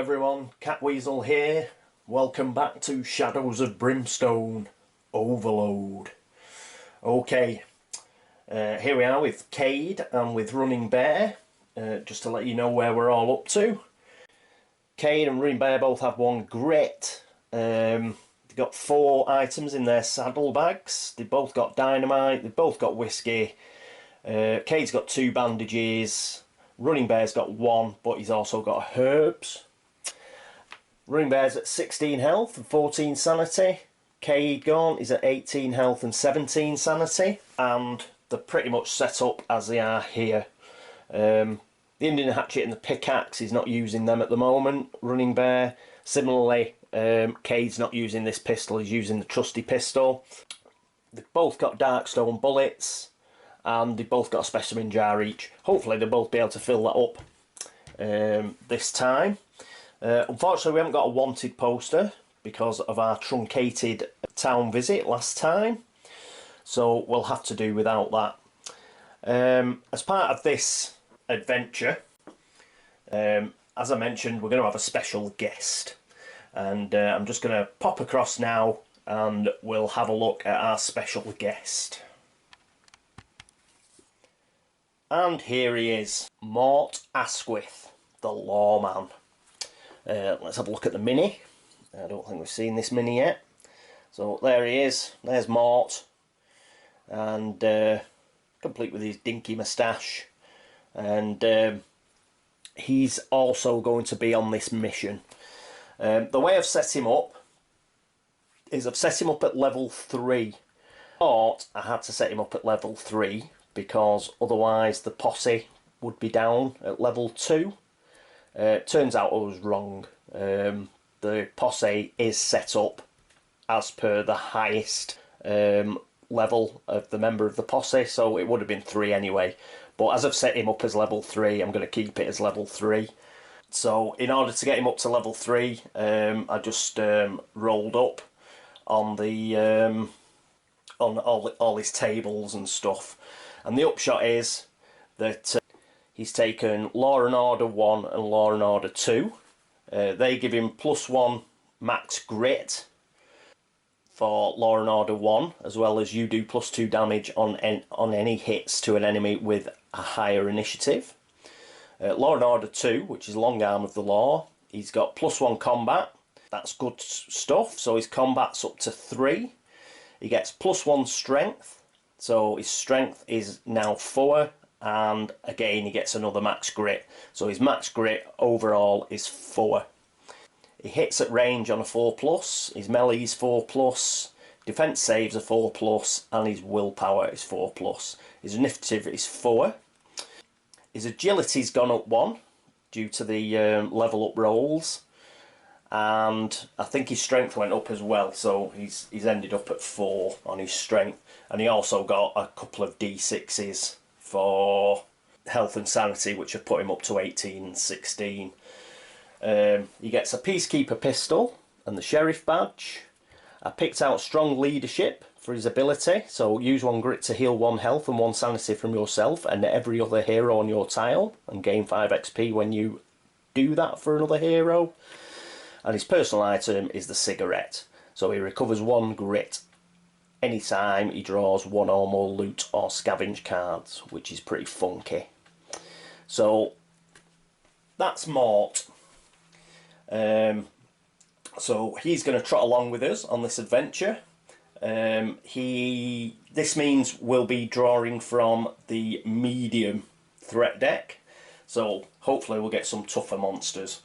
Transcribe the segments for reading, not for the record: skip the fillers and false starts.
everyone, Catweazle here. Welcome back to Shadows of Brimstone Overload. Okay, here we are with Cade and with Running Bear, just to let you know where we're all up to. Cade and Running Bear both have one grit. They've got 4 items in their saddlebags. They've both got dynamite, they've both got whiskey. Cade's got 2 bandages. Running Bear's got 1, but he's also got herbs. Running Bear's at 16 health and 14 sanity. Cade Gaunt is at 18 health and 17 sanity. And they're pretty much set up as they are here. The Indian hatchet and the pickaxe, he's not using them at the moment. Running Bear. Similarly, Cade's not using this pistol, he's using the trusty pistol. They've both got darkstone bullets. And they've both got a specimen jar each. Hopefully they'll both be able to fill that up this time. Unfortunately we haven't got a wanted poster because of our truncated town visit last time. So we'll have to do without that. As part of this adventure, as I mentioned, we're going to have a special guest. And I'm just going to pop across now and we'll have a look at our special guest. And here he is, Mort Asquith, the lawman. Let's have a look at the mini. I don't think we've seen this mini yet. So there he is, there's Mort. And complete with his dinky moustache. And he's also going to be on this mission. The way I've set him up is I've set him up at level 3. But I had to set him up at level 3. Because otherwise the posse would be down at level 2. Turns out I was wrong. The posse is set up as per the highest level of the member of the posse, so it would have been 3 anyway. But as I've set him up as level 3, I'm going to keep it as level 3. So in order to get him up to level 3, I just rolled up on the on all his tables and stuff. And the upshot is that he's taken Law and Order 1 and Law and Order 2. They give him +1 max grit for Law and Order 1, as well as you do +2 damage on any hits to an enemy with a higher initiative. Law and Order 2, which is Long Arm of the Law, he's got +1 combat. That's good stuff, so his combat's up to 3. He gets +1 strength. So his strength is now 4, and again he gets another max grit. So his max grit overall is 4. He hits at range on a 4+, his melee is 4+, defense saves are 4+, and his willpower is 4+. His initiative is 4. His agility's gone up 1 due to the level up rolls. And I think his strength went up as well, so he's ended up at 4 on his strength. And he also got a couple of D6s for health and sanity, which have put him up to 18 and 16. He gets a Peacekeeper pistol and the Sheriff badge. I picked out Strong Leadership for his ability, so use 1 grit to heal 1 health and 1 sanity from yourself and every other hero on your tile, and gain 5 XP when you do that for another hero. And his personal item is the cigarette, so he recovers 1 grit anytime he draws 1 or more loot or scavenge cards, which is pretty funky. So that's Mort. So he's going to trot along with us on this adventure. This means we'll be drawing from the medium threat deck, so hopefully we'll get some tougher monsters.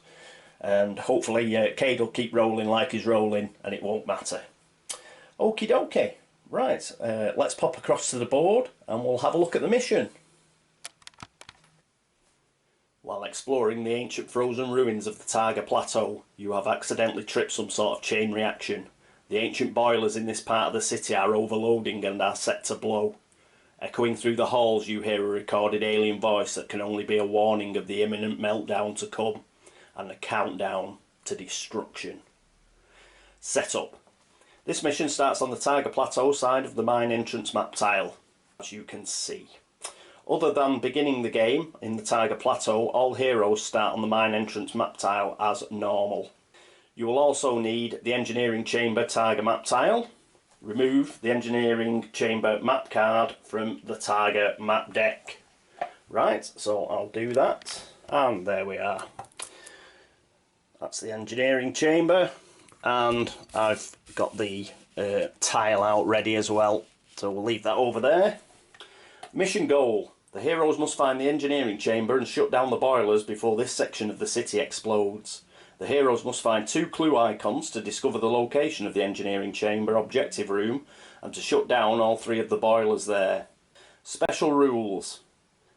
And hopefully Cade will keep rolling like he's rolling and it won't matter. Okie dokie. Right, let's pop across to the board and we'll have a look at the mission. While exploring the ancient frozen ruins of the Targa Plateau, you have accidentally tripped some sort of chain reaction. The ancient boilers in this part of the city are overloading and are set to blow. Echoing through the halls you hear a recorded alien voice that can only be a warning of the imminent meltdown to come. And the countdown to destruction. Setup. This mission starts on the Targa Plateau side of the mine entrance map tile, as you can see. Other than beginning the game in the Targa Plateau, all heroes start on the mine entrance map tile as normal. You will also need the engineering chamber Targa map tile. Remove the engineering chamber map card from the Targa map deck. Right, so I'll do that, and there we are. That's the engineering chamber, and I've got the tile out ready as well, so we'll leave that over there. Mission goal. The heroes must find the engineering chamber and shut down the boilers before this section of the city explodes. The heroes must find 2 clue icons to discover the location of the engineering chamber objective room and to shut down all 3 of the boilers there. Special rules.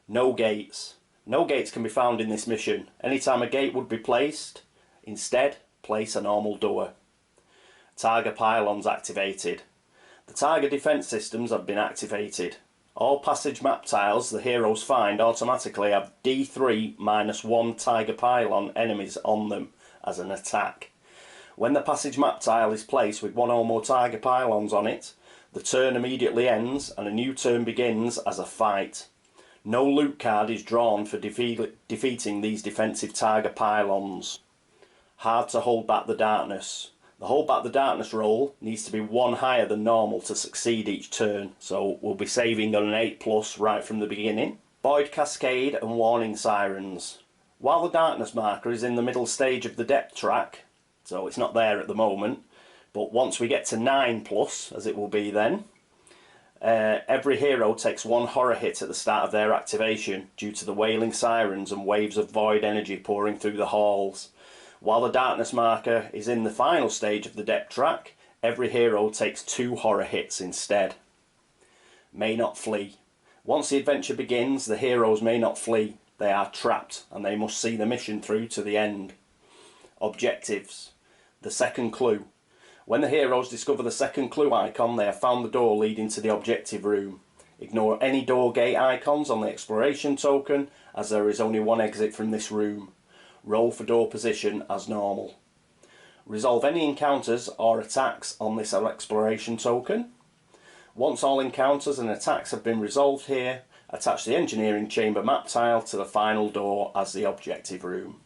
No gates. No gates can be found in this mission. Anytime a gate would be placed, instead place a normal door. Targa pylons activated. The Targa defence systems have been activated. All passage map tiles the heroes find automatically have D3-1 Targa pylon enemies on them as an attack. When the passage map tile is placed with 1 or more Targa pylons on it, the turn immediately ends and a new turn begins as a fight. No loot card is drawn for defeating these defensive Targa pylons. Hard to hold back the darkness. The hold back the darkness roll needs to be 1 higher than normal to succeed each turn, so we'll be saving on an 8+ right from the beginning. Void cascade and warning sirens. While the darkness marker is in the middle stage of the depth track, so it's not there at the moment, but once we get to 9+, as it will be then, every hero takes 1 horror hit at the start of their activation due to the wailing sirens and waves of void energy pouring through the halls. While the darkness marker is in the final stage of the depth track, every hero takes 2 horror hits instead. May not flee. Once the adventure begins, the heroes may not flee. They are trapped and they must see the mission through to the end. Objectives. The second clue. When the heroes discover the second clue icon, they have found the door leading to the objective room. Ignore any door gate icons on the exploration token, as there is only 1 exit from this room. Roll for door position as normal. Resolve any encounters or attacks on this exploration token. Once all encounters and attacks have been resolved here, attach the engineering chamber map tile to the final door as the objective room.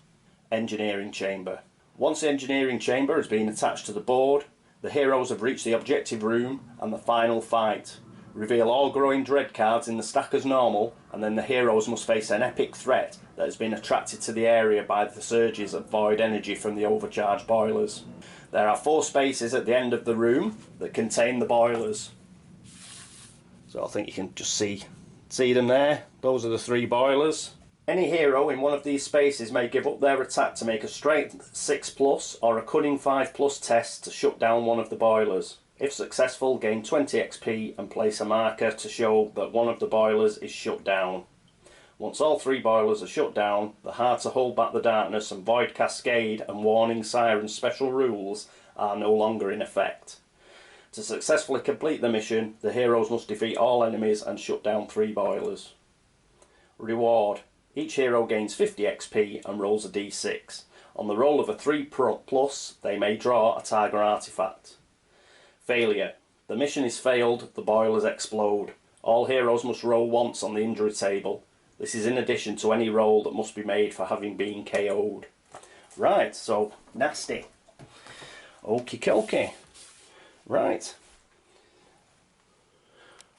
Engineering chamber. Once the engineering chamber has been attached to the board, the heroes have reached the objective room and the final fight. Reveal all growing dread cards in the stack as normal, and then the heroes must face an epic threat that has been attracted to the area by the surges of void energy from the overcharged boilers. There are 4 spaces at the end of the room that contain the boilers. So I think you can just see them there. Those are the 3 boilers. Any hero in one of these spaces may give up their attack to make a strength 6+ or a cunning 5+ test to shut down one of the boilers. If successful, gain 20 XP and place a marker to show that one of the boilers is shut down. Once all 3 boilers are shut down, the hard to hold back the darkness and void cascade and warning siren special rules are no longer in effect. To successfully complete the mission, the heroes must defeat all enemies and shut down 3 boilers. Reward. Each hero gains 50 XP and rolls a d6. On the roll of a 3+, they may draw a Targa artifact. Failure. The mission is failed, the boilers explode. All heroes must roll once on the injury table. This is in addition to any roll that must be made for having been KO'd. Right, so nasty. Okie dokie. Right.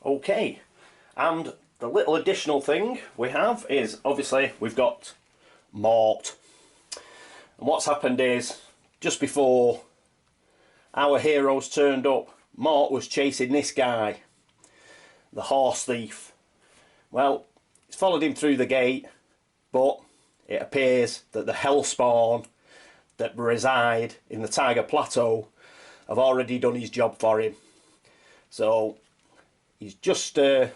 Okay, and the little additional thing we have is, obviously, we've got Mort. And what's happened is, just before our heroes turned up, Mort was chasing this guy, the horse thief. Well, he's followed him through the gate, but it appears that the hellspawn that reside in the Targa Plateau have already done his job for him. So he's just having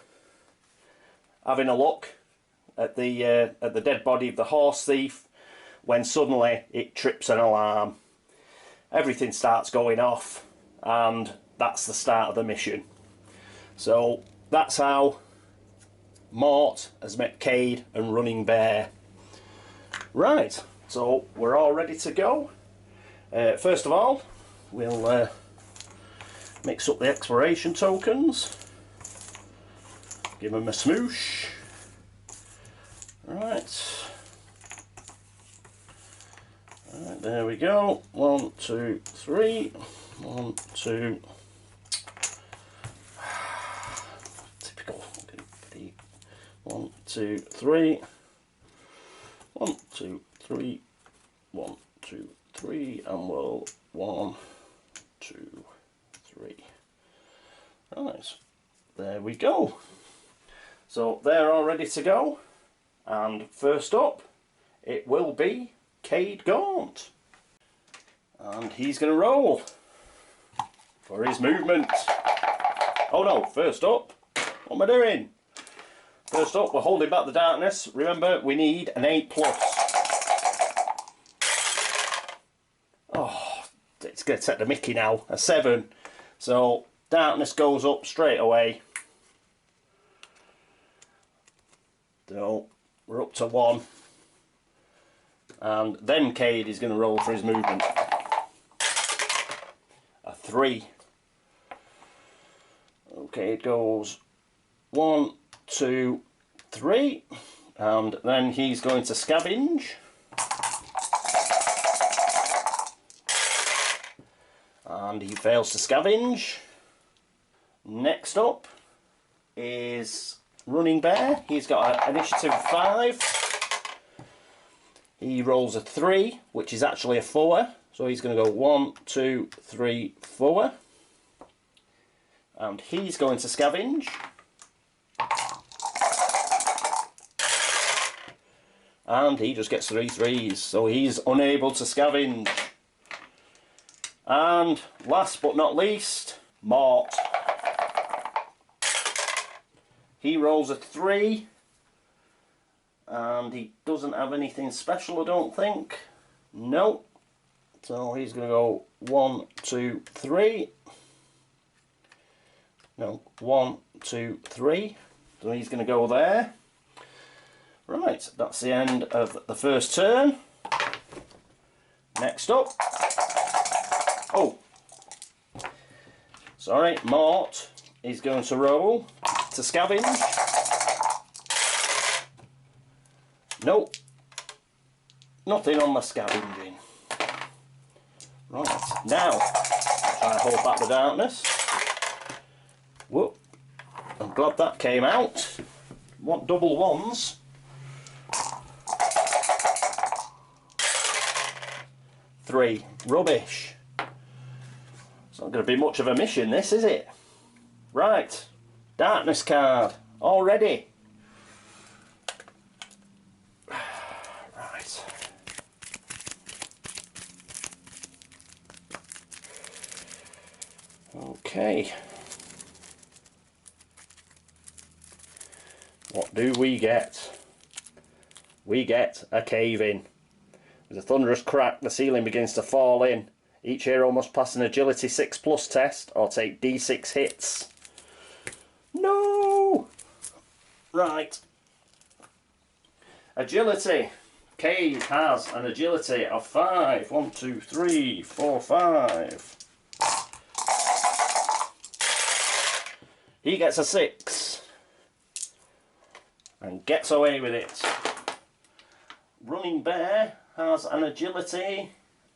a look at the dead body of the horse thief when suddenly it trips an alarm. Everything starts going off, and that's the start of the mission. So that's how Mort has met Cade and Running Bear. Right, so we're all ready to go. First of all, we'll mix up the exploration tokens, give them a smoosh, Right. Right, there we go. 1, 2, 3. 1, 2. Typical. 1, 2, 3. 1, 2, 3. 1, 2, 3. And we'll 1, 2, 3. Right. There we go. So they're all ready to go. And first up, it will be Cade Gaunt. And he's going to roll for his movement. Oh no, first up, what am I doing? First up, we're holding back the darkness. Remember, we need an 8+. Oh, it's going to take the mickey now, a 7. So darkness goes up straight away. So we're up to 1. And then Cade is going to roll for his movement. A 3. Okay, it goes 1, 2, 3. And then he's going to scavenge. And he fails to scavenge. Next up is Running Bear. He's got an initiative 5. He rolls a 3, which is actually a 4. So he's going to go 1, 2, 3, 4. And he's going to scavenge. And he just gets 3 3s. So he's unable to scavenge. And last but not least, Mort. He rolls a 3. And he doesn't have anything special, I don't think. No. So he's going to go 1, 2, 3. No, 1, 2, 3. So he's going to go there. Right, that's the end of the first turn. Next up. Oh. Sorry, Mort is going to roll to scavenge. Nope, nothing on my scavenging. Right, now try and hold back the darkness. Whoop, I'm glad that came out. Want double 1s. 3, rubbish. It's not going to be much of a mission, this, is it? Right, darkness card, already. Okay, what do we get? We get a cave in. There's a thunderous crack, the ceiling begins to fall in. Each hero must pass an agility 6+ test or take d6 hits. No! Right. Agility. Cade has an agility of 5. 1, 2, 3, 4, 5. He gets a 6 and gets away with it. Running Bear has an agility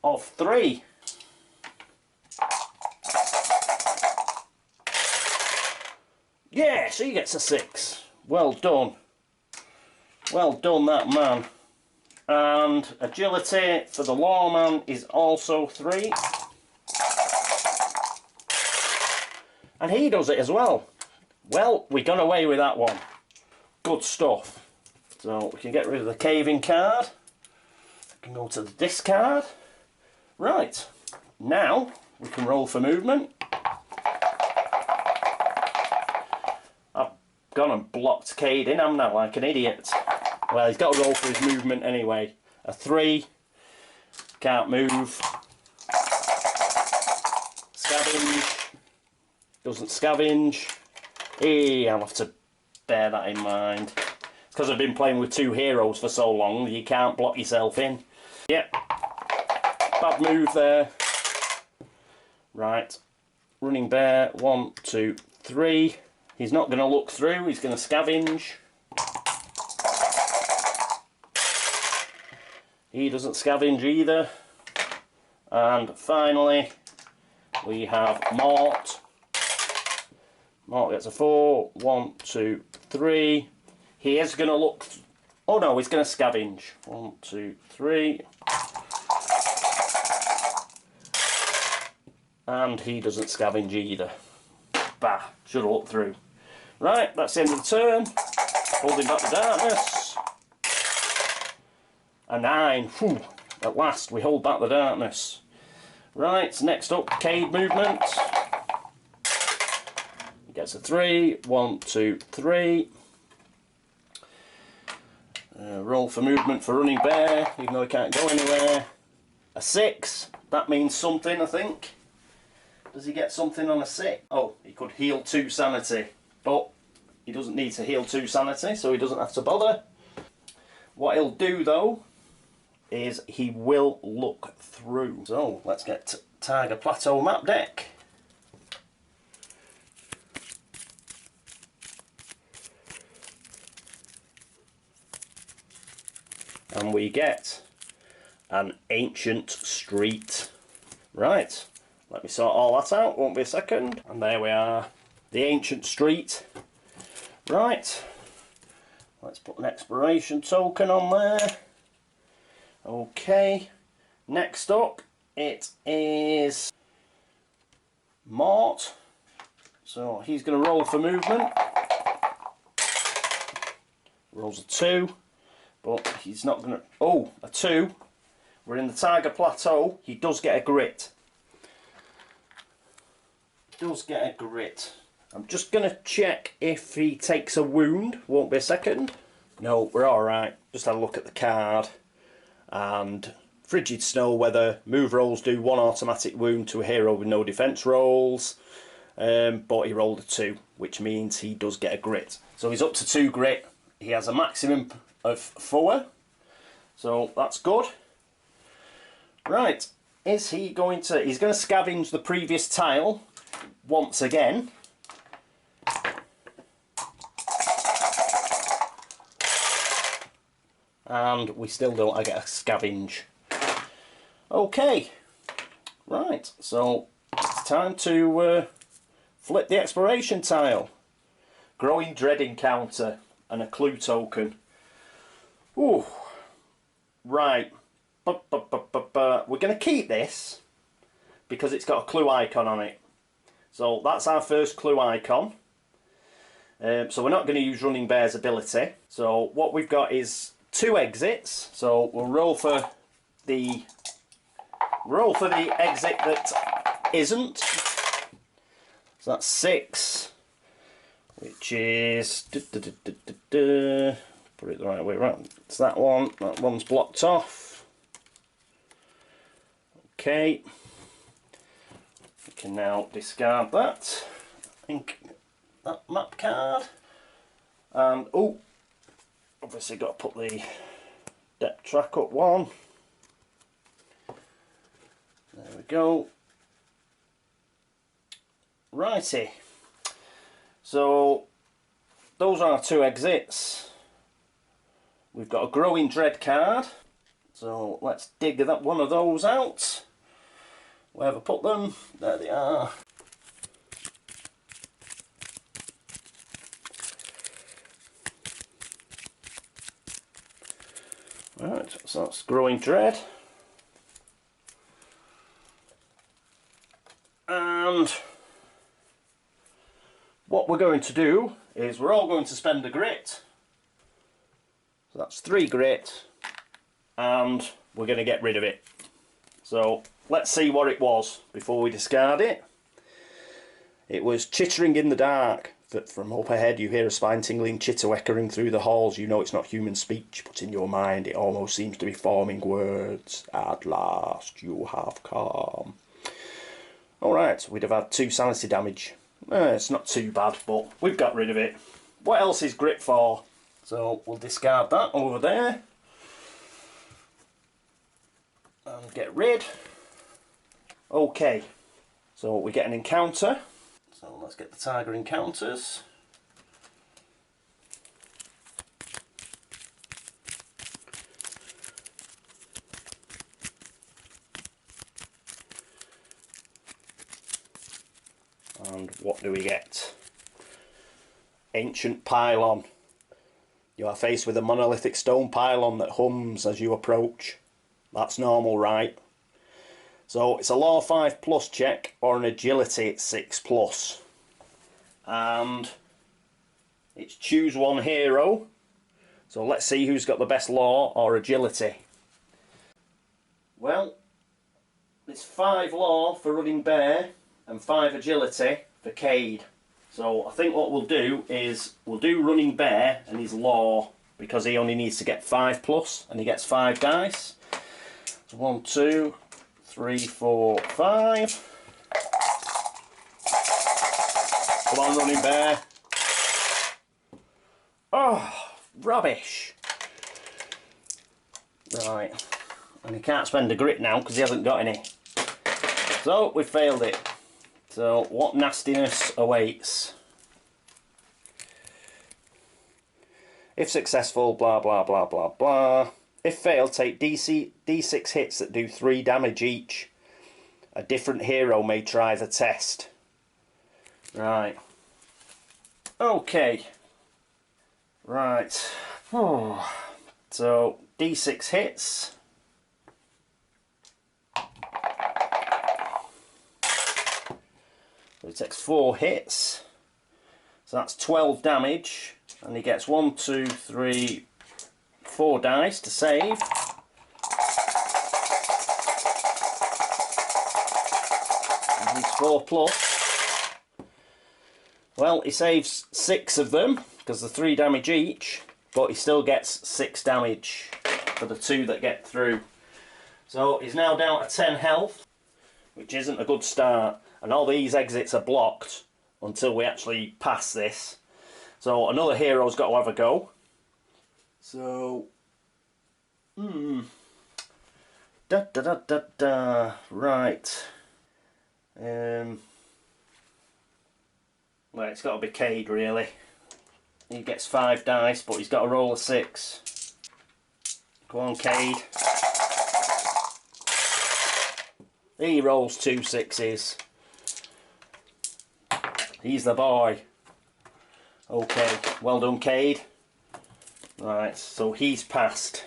of 3. Yes, he gets a 6. Well done. Well done, that man. And agility for the lawman is also 3. And he does it as well. Well, we got away with that one. Good stuff. So we can get rid of the caving card. We can go to the discard. Right, now we can roll for movement. I've gone and blocked Cade in, haven't I, like an idiot. Well, he's got to roll for his movement anyway. A 3. Can't move. Scavenge. Doesn't scavenge. Hey, I'll have to bear that in mind. It's because I've been playing with 2 heroes for so long, you can't block yourself in. Yep. Bad move there. Right. Running Bear. 1, 2, 3. He's not going to look through, he's going to scavenge. He doesn't scavenge either. And finally, we have Mort. Mort gets a 4. 1, 2, 3. He is going to look... Oh no, he's going to scavenge. 1, 2, 3. And he doesn't scavenge either. Bah, should have looked through. Right, that's the end of the turn. Holding back the darkness. A 9. Whew. At last, we hold back the darkness. Right, next up, Cade movement. He gets a 3. 1, 2, 3. Roll for movement for running bear, even though he can't go anywhere. A 6. That means something, I think. Does he get something on a 6? Oh, he could heal 2 sanity. But he doesn't need to heal 2 sanity, so he doesn't have to bother. What he'll do, though, is he will look through. So, let's get Targa Plateau map deck. And we get an ancient street. Right, let me sort all that out, won't be a second. And there we are, the ancient street. Right, let's put an exploration token on there. Okay, next up it is Mort. So he's going to roll for movement. Rolls a 2. But he's not going to... Oh, a 2. We're in the Targa Plateau. He does get a grit. Does get a grit. I'm just going to check if he takes a wound. Won't be a second. No, we're alright. Just had a look at the card. And frigid snow weather. Move rolls do 1 automatic wound to a hero with no defense rolls. But he rolled a 2, which means he does get a grit. So he's up to 2 grit. He has a maximum of 4, so that's good. Right, is he going to... He's going to scavenge the previous tile once again. And we still don't get a scavenge. Okay, right, so it's time to flip the exploration tile. Growing dread encounter and a clue token. Ooh, right. We're going to keep this because it's got a clue icon on it. So that's our first clue icon. So we're not going to use Running Bear's ability. So what we've got is 2 exits. So we'll roll for the exit that isn't. So that's 6, which is... Put it the right way around. It's that one. That one's blocked off. Okay. We can now discard that. I think that map card. And oh, obviously got to put the depth track up 1. There we go. Righty. So those are our 2 exits. We've got a Growing Dread card, so let's dig that one of those out. Where have I put them? There they are. Right, so that's Growing Dread. And what we're going to do is we're all going to spend a grit. So that's 3 grit, and we're going to get rid of it. So let's see what it was before we discard it. It was chittering in the dark, that from up ahead you hear a spine-tingling chitter echoing through the halls. You know it's not human speech, but in your mind it almost seems to be forming words. At last you have come. Alright, we'd have had 2 sanity damage. It's not too bad, but we've got rid of it. What else is grit for? So we'll discard that over there and get rid. Okay, so we get an encounter. So let's get the Targa encounters. And what do we get? Ancient pylon. You are faced with a monolithic stone pylon that hums as you approach. That's normal, right? So it's a law 5+ check or an agility 6+. And it's choose one hero. So let's see who's got the best law or agility. Well, it's 5 law for Running Bear and 5 agility for Cade. So I think what we'll do is we'll do Running Bear and his law, because he only needs to get 5+ and he gets 5 dice. So 1, 2, 3, 4, 5. Come on, Running Bear. Oh, rubbish. Right. And he can't spend a grit now because he hasn't got any. So we failed it. So what nastiness awaits? If successful, blah blah blah blah blah. If failed, take D6 hits that do 3 damage each. A different hero may try the test. Right. Okay. Right. Oh. So D6 hits. So he takes 4 hits, so that's 12 damage, and he gets 1, 2, 3, 4 dice to save. And he's 4+. Well, he saves 6 of them, because they're 3 damage each, but he still gets 6 damage for the 2 that get through. So he's now down to 10 health, which isn't a good start. And all these exits are blocked until we actually pass this. So another hero's got to have a go. So, da da da da da. Right. Well, it's got to be Cade, really. He gets 5 dice, but he's got to roll a 6. Go on, Cade. He rolls 2 6s. He's the boy. Okay, well done, Cade. Right, so he's passed.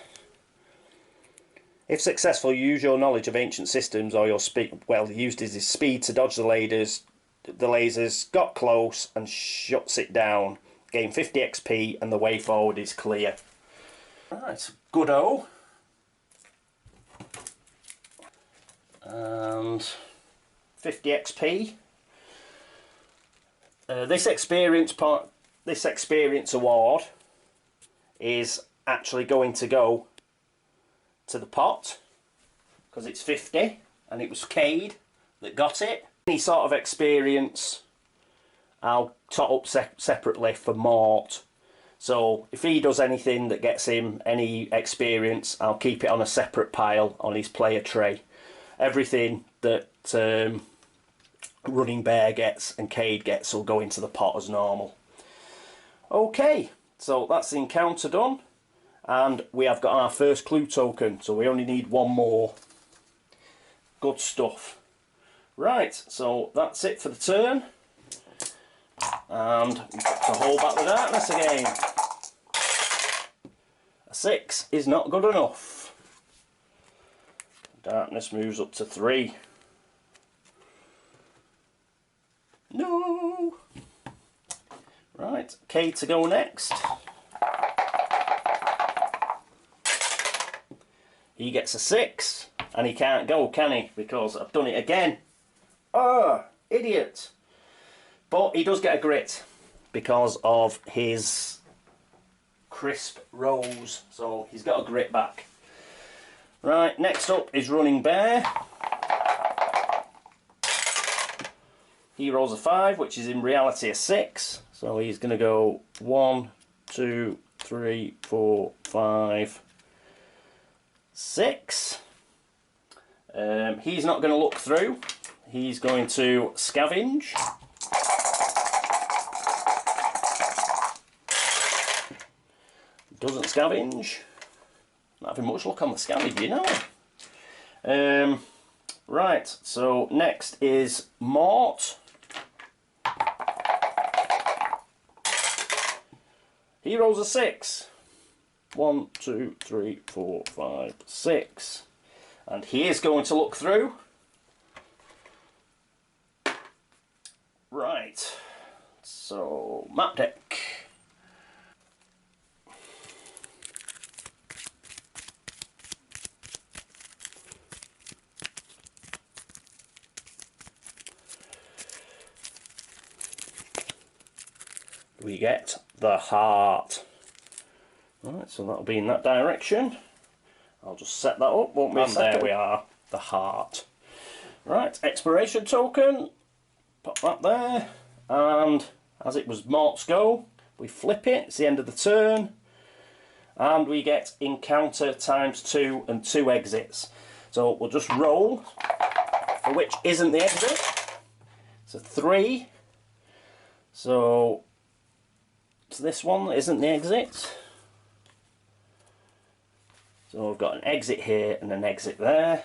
If successful, use your knowledge of ancient systems or your speed. Well, he used his speed to dodge the lasers. The lasers got close and shuts it down. Gain 50 XP, and the way forward is clear. Right, good-o. And 50 XP. This experience award is actually going to go to the pot because it's 50 and it was Cade that got it. Any sort of experience I'll tot up separately for Mort. So if he does anything that gets him any experience, I'll keep it on a separate pile on his player tray. Everything that Running Bear gets and Cade gets will go into the pot as normal. Okay, so that's the encounter done, and we have got our first clue token, so we only need 1 more. Good stuff. Right, so that's it for the turn, and we've got to hold back the darkness again. A 6 is not good enough. Darkness moves up to 3. No! Right, Cade to go next. He gets a 6, and he can't go, can he? Because I've done it again. Oh, idiot! But he does get a grit because of his crisp rolls, so he's got a grit back. Right, next up is Running Bear. He rolls a 5, which is in reality a 6. So he's going to go 1, 2, 3, 4, 5, 6. He's not going to look through. He's going to scavenge. Doesn't scavenge. Not having much luck on the scavenge, you know. Right, so next is Mort. Heroes are 6. 1, 2, 3, 4, 5, 6. And he is going to look through. Right. So, map deck. We get the heart. Right, so that'll be in that direction. I'll just set that up, won't be a second. There we are, the heart. Right, exploration token. Pop that there. And as it was Mort's go, we flip it, it's the end of the turn. And we get encounter ×2 and 2 exits. So we'll just roll for which isn't the exit. So 3. So this one isn't the exit. So we've got an exit here and an exit there.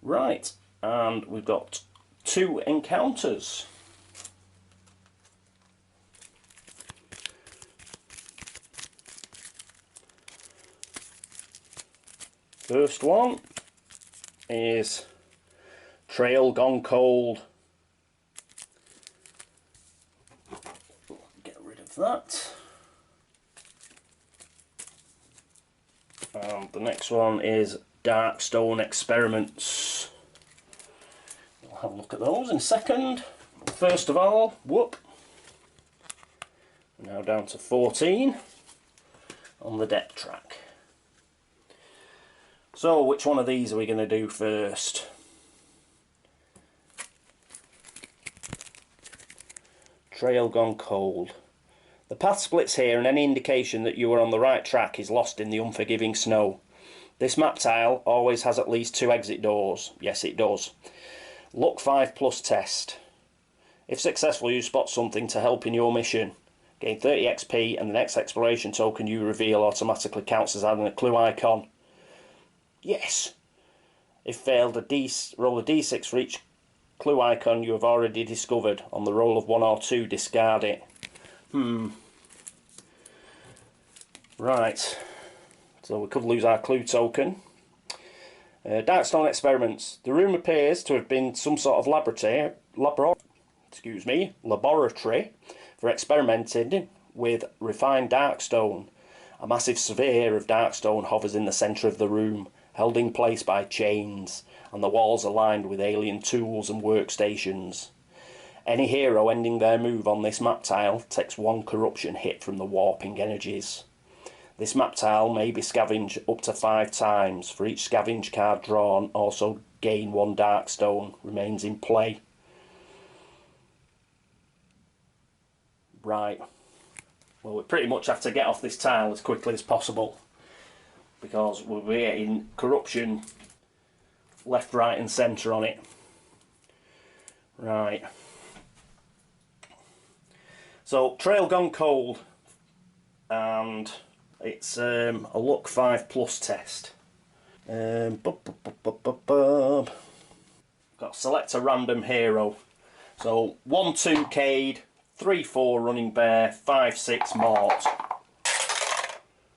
Right, and we've got 2 encounters. First one is Trail Gone Cold. Get rid of that. And the next one is Darkstone Experiments. We'll have a look at those in a second. First of all, whoop. Now down to 14 on the deck track. So which one of these are we going to do first? Trail Gone Cold. The path splits here and any indication that you are on the right track is lost in the unforgiving snow. This map tile always has at least 2 exit doors. Yes, it does. Luck 5+ test. If successful, you spot something to help in your mission. Gain 30 XP and the next exploration token you reveal automatically counts as adding a clue icon. Yes! If failed, roll a d6 for each clue icon you have already discovered. On the roll of 1 or 2, discard it. Right, so we could lose our clue token. Darkstone Experiments. The room appears to have been some sort of laboratory for experimenting with refined darkstone. A massive sphere of darkstone hovers in the centre of the room, held in place by chains, and the walls are lined with alien tools and workstations. Any hero ending their move on this map tile takes 1 corruption hit from the warping energies. This map tile may be scavenged up to 5 times. For each scavenge card drawn, also gain 1 darkstone. Remains in play. Right. Well, we pretty much have to get off this tile as quickly as possible, because we'll be getting corruption left, right and centre on it. Right. So, Trail Gone Cold, and it's a luck 5+ test. Got to select a random hero. So 1, 2 Cade, 3, 4 Running Bear, 5, 6 Mort.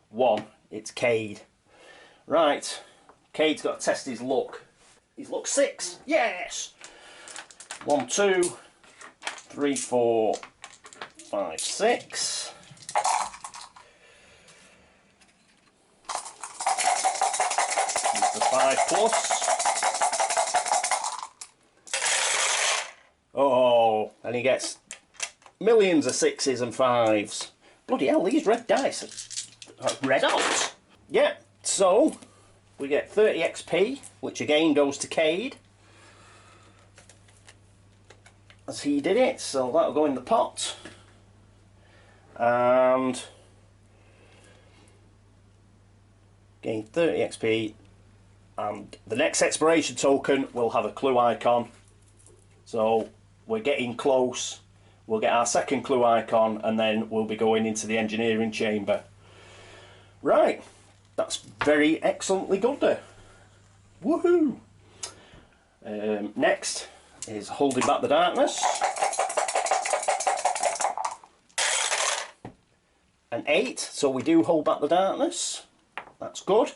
1, it's Cade. Right, Cade's got to test his luck. He's luck 6, yes! 1, 2, 3, 4, 5, 6. Use the 5+. Oh, and he gets millions of 6s and 5s. Bloody hell, these red dice are red hot. Yeah, so we get 30 XP, which again goes to Cade, as he did it, so that'll go in the pot. And gain 30 XP, and the next exploration token will have a clue icon. So we're getting close. We'll get our second clue icon and then we'll be going into the engineering chamber. Right, that's very excellently good there. Woohoo! Next is Holding Back the Darkness. an 8, so we do hold back the darkness. That's good.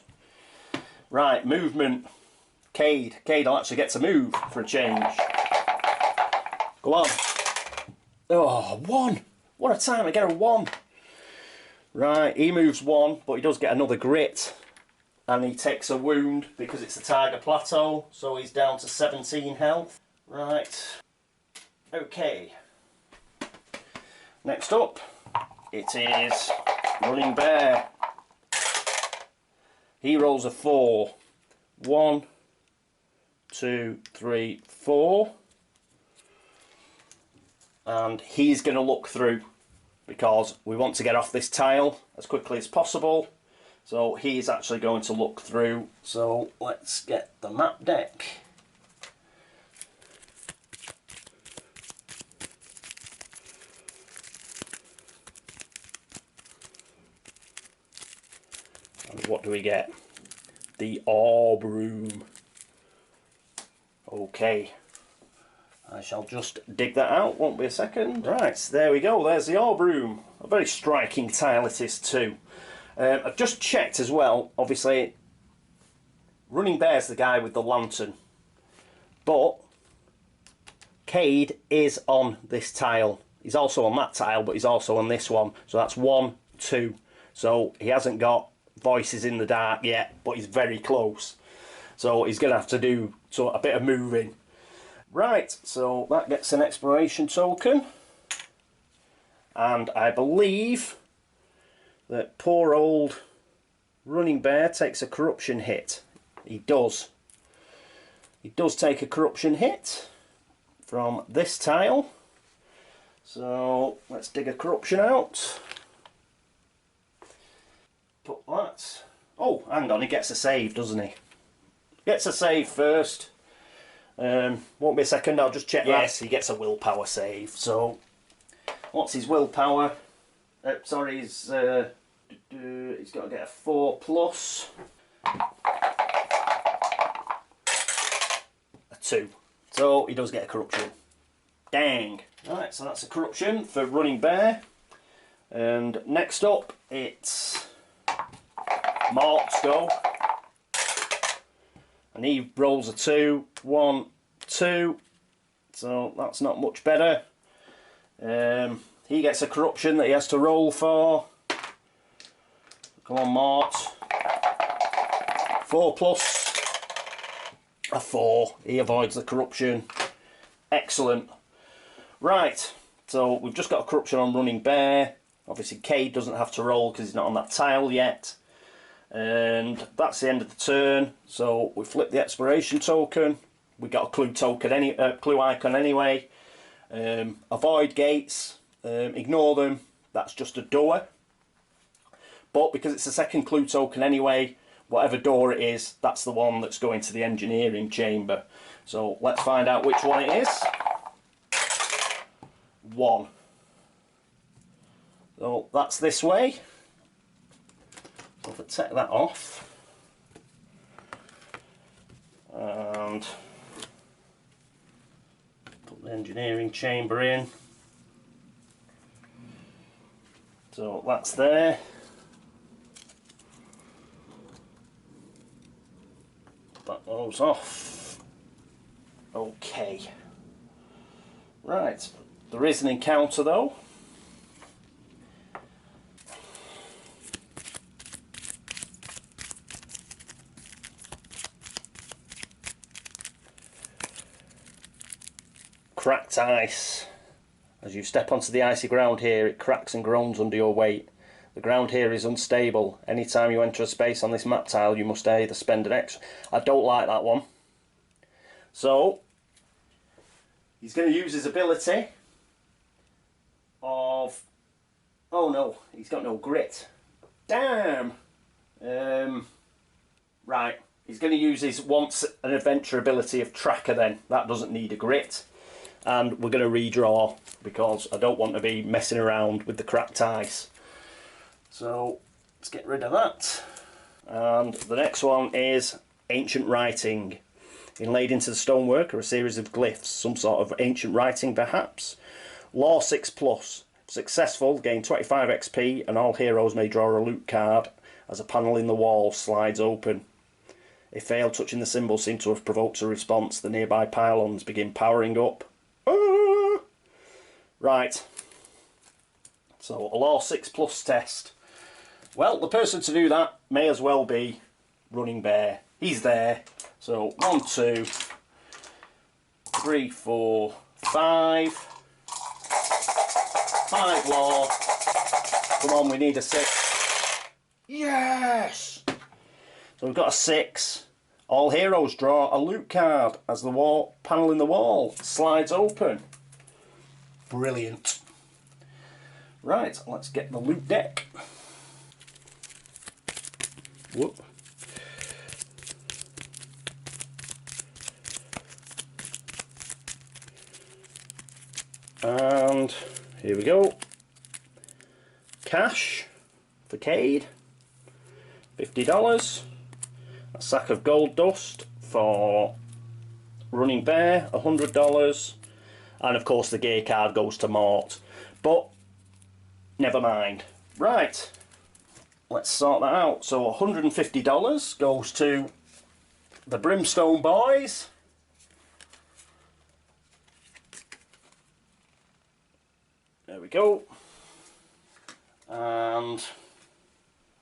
Right, movement. Cade. Cade will actually get to move for a change. Go on. Oh, 1. What a time to get a 1. Right, he moves 1, but he does get another grit. And he takes a wound because it's the Targa Plateau, so he's down to 17 health. Right. Okay. Next up, it is Running Bear. He rolls a 4. 1, 2, 3, 4. And he's going to look through because we want to get off this tile as quickly as possible. So he's actually going to look through. So let's get the map deck. And what do we get? The orb room. Okay. I shall just dig that out, won't be a second. Right, there we go, there's the orb room. A very striking tile it is too. I've just checked as well, obviously, Running Bear's the guy with the lantern. But Cade is on this tile. He's also on that tile, but he's also on this one. So that's 1, 2. So he hasn't got voices in the dark yet, but he's very close. So he's going to have to do a bit of moving. Right, so that gets an exploration token. And I believe that poor old Running Bear takes a corruption hit. He does. He does take a corruption hit from this tile. So let's dig a corruption out. Put that. Oh, hang on, he gets a save, doesn't he? Gets a save first. Won't be a second, I'll just check that. Yes, he gets a willpower save. So, what's his willpower? Sorry, he's got to get a 4 plus. A 2. So, he does get a corruption. Dang. Right, so that's a corruption for Running Bear. And next up, it's Mort's go. And he rolls a 2, 1, 2, so that's not much better. He gets a corruption that he has to roll for. Come on, Mort. 4 plus a 4. He avoids the corruption. Excellent. Right, so we've just got a corruption on Running Bear. Obviously Cade doesn't have to roll because he's not on that tile yet. And that's the end of the turn. So we flip the exploration token. We got a clue token, clue icon anyway. Avoid gates. Ignore them. That's just a door. But because it's a second clue token anyway, whatever door it is, that's the one that's going to the engineering chamber. So let's find out which one it is. 1. So that's this way. So if I take that off and put the engineering chamber in, so that's there. That goes off. Okay. Right, there is an encounter though. Cracked ice. As you step onto the icy ground here, it cracks and groans under your weight. The ground here is unstable. Anytime you enter a space on this map tile, you must either spend an extra... I don't like that one. So, he's going to use his ability of... Oh no, he's got no grit. Damn! Right, he's going to use his once an adventure ability of Tracker then. That doesn't need a grit. And we're going to redraw because I don't want to be messing around with the cracked ice. So let's get rid of that. And the next one is ancient writing. Inlaid into the stonework are a series of glyphs, some sort of ancient writing perhaps. Law 6 plus. Successful, gain 25 XP, and all heroes may draw a loot card as a panel in the wall slides open. If failed, touching the symbol seems to have provoked a response. The nearby pylons begin powering up. Ah! Right. So, a Law 6+ test. Well, the person to do that may as well be Running Bear. He's there. So, 1, 2, 3, 4, 5. 5 Law. Come on, we need a 6. Yes! So we've got a 6. All heroes draw a loot card as the wall panel in the wall slides open. Brilliant. Right, let's get the loot deck. Whoop. And here we go. Cash for Cade, $50. A sack of gold dust for Running Bear, $100. And of course the gear card goes to Mort. But never mind. Right, let's sort that out. So $150 goes to the Brimstone Boys. There we go. And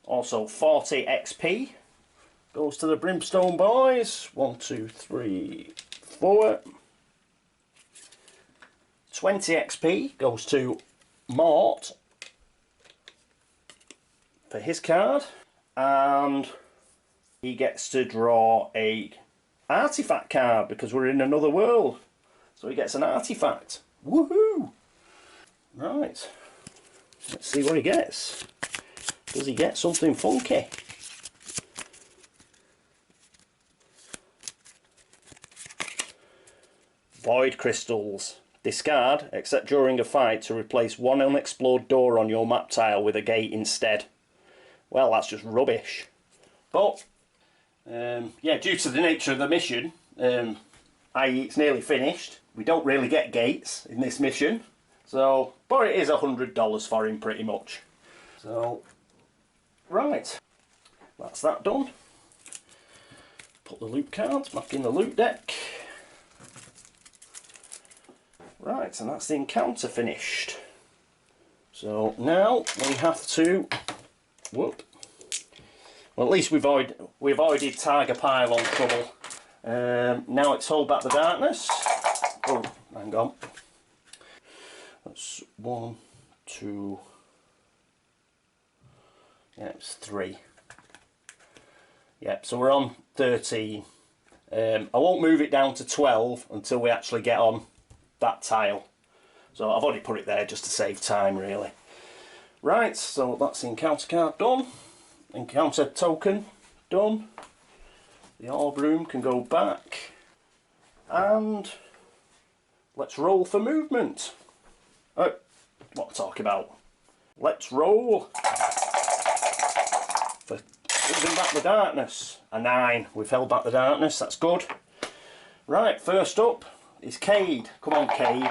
also 40 XP goes to the Brimstone Boys. 1, 2, 3, 4. 20 XP goes to Mort for his card, and he gets to draw a artifact card because we're in another world, so he gets an artifact. Woohoo! Right, let's see what he gets. Does he get something funky? Void crystals. Discard, except during a fight, to replace one unexplored door on your map tile with a gate instead. Well, that's just rubbish. But, yeah, due to the nature of the mission, i.e. it's nearly finished, we don't really get gates in this mission. So, but it is $100 for him pretty much. So, right, that's that done. Put the loot cards back in the loot deck. Right, and that's the encounter finished. So now we have to, whoop. Well, at least we've avoided Targa Plateau trouble. Now it's hold back the darkness. Oh, hang on. That's 1, 2. Yeah, it's 3. Yep, so we're on 13. I won't move it down to 12 until we actually get on that tile. So I've already put it there just to save time, really. Right, so that's the encounter card done. Encounter token done. The orb room can go back. And let's roll for movement. Oh, what to talk about? Let's roll for holding back the darkness. A 9. We've held back the darkness, that's good. Right, first up is Cade. Come on, Cade.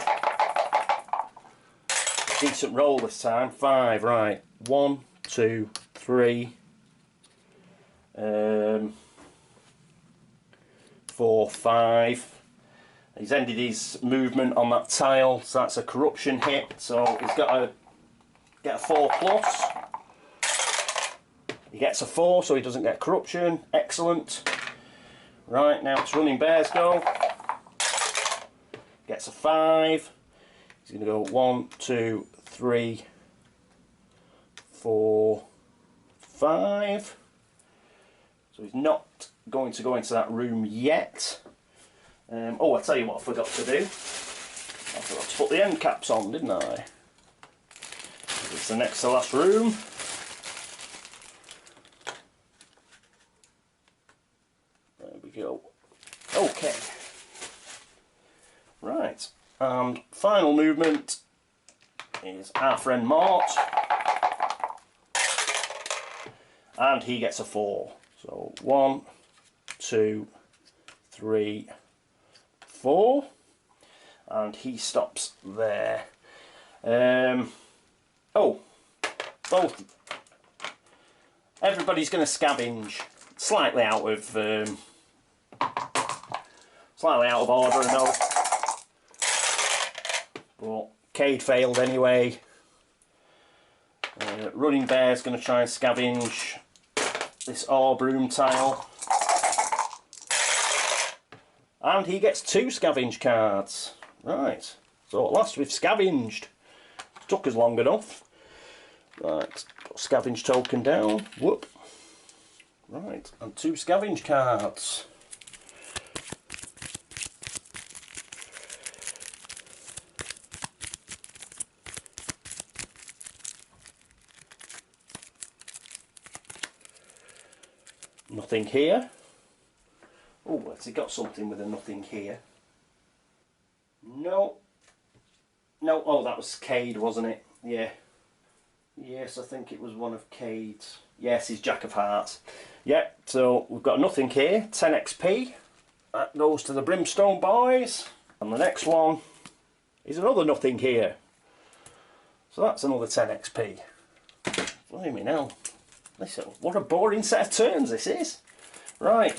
Decent roll this time. 5, right. 1, 2, 3. 4, 5. He's ended his movement on that tile, so that's a corruption hit. So he's got to get a 4+. He gets a 4, so he doesn't get corruption. Excellent. Right, now it's Running Bear's go. Gets a 5. He's going to go 1, 2, 3, 4, 5. So he's not going to go into that room yet. Oh, I'll tell you what I forgot to do. I forgot to put the end caps on, didn't I? It's the next to last room. There we go. Okay. Right, and final movement is our friend Mort, and he gets a 4. So 1, 2, 3, 4, and he stops there. Oh, both. Everybody's going to scavenge. Slightly out of order, I know. But Cade failed anyway. Running Bear's going to try and scavenge this orb room tile. And he gets 2 scavenge cards. Right, so at last we've scavenged. Took us long enough. Right, put scavenge token down. Whoop. Right, and 2 scavenge cards. Nothing here. Oh, has he got something with a nothing here? No. No, oh, that was Cade, wasn't it? Yeah. Yes, I think it was one of Cade's. Yes, he's Jack of Hearts. Yeah, so we've got nothing here, 10 XP. That goes to the Brimstone boys. And the next one is another nothing here. So that's another 10 XP. Blimey hell. Listen, what a boring set of turns this is. Right,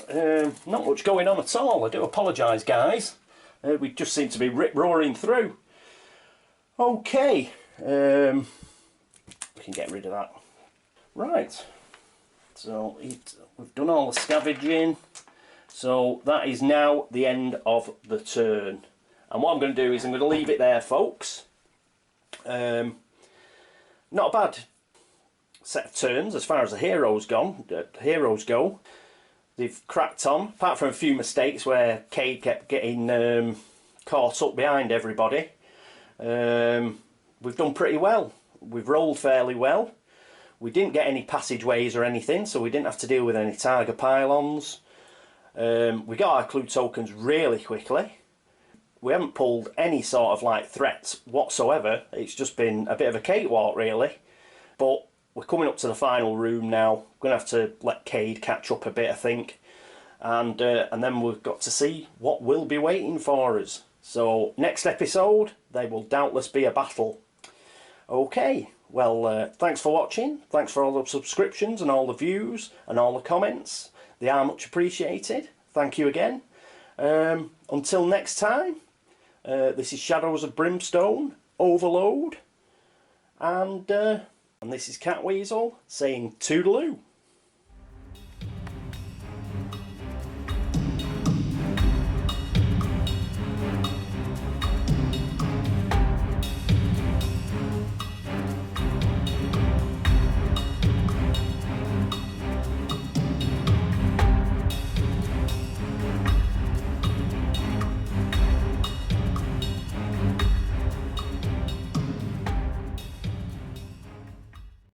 not much going on at all. I do apologise, guys. We just seem to be rip-roaring through. Okay, we can get rid of that. Right, so we've done all the scavenging. So that is now the end of the turn. And what I'm going to do is I'm going to leave it there, folks. Not a bad set of turns as far as the heroes go. They've cracked on, apart from a few mistakes where Cade kept getting caught up behind everybody. We've done pretty well. We've rolled fairly well. We didn't get any passageways or anything, so we didn't have to deal with any Targa pylons. We got our clue tokens really quickly. We haven't pulled any sort of like threats whatsoever. It's just been a bit of a cakewalk really. But we're coming up to the final room now. We're going to have to let Cade catch up a bit, I think. And then we've got to see what will be waiting for us. So, next episode, there will doubtless be a battle. Okay, well, thanks for watching. Thanks for all the subscriptions and all the views and all the comments. They are much appreciated. Thank you again. Until next time, this is Shadows of Brimstone, Overload. And this is Catweazle saying toodaloo.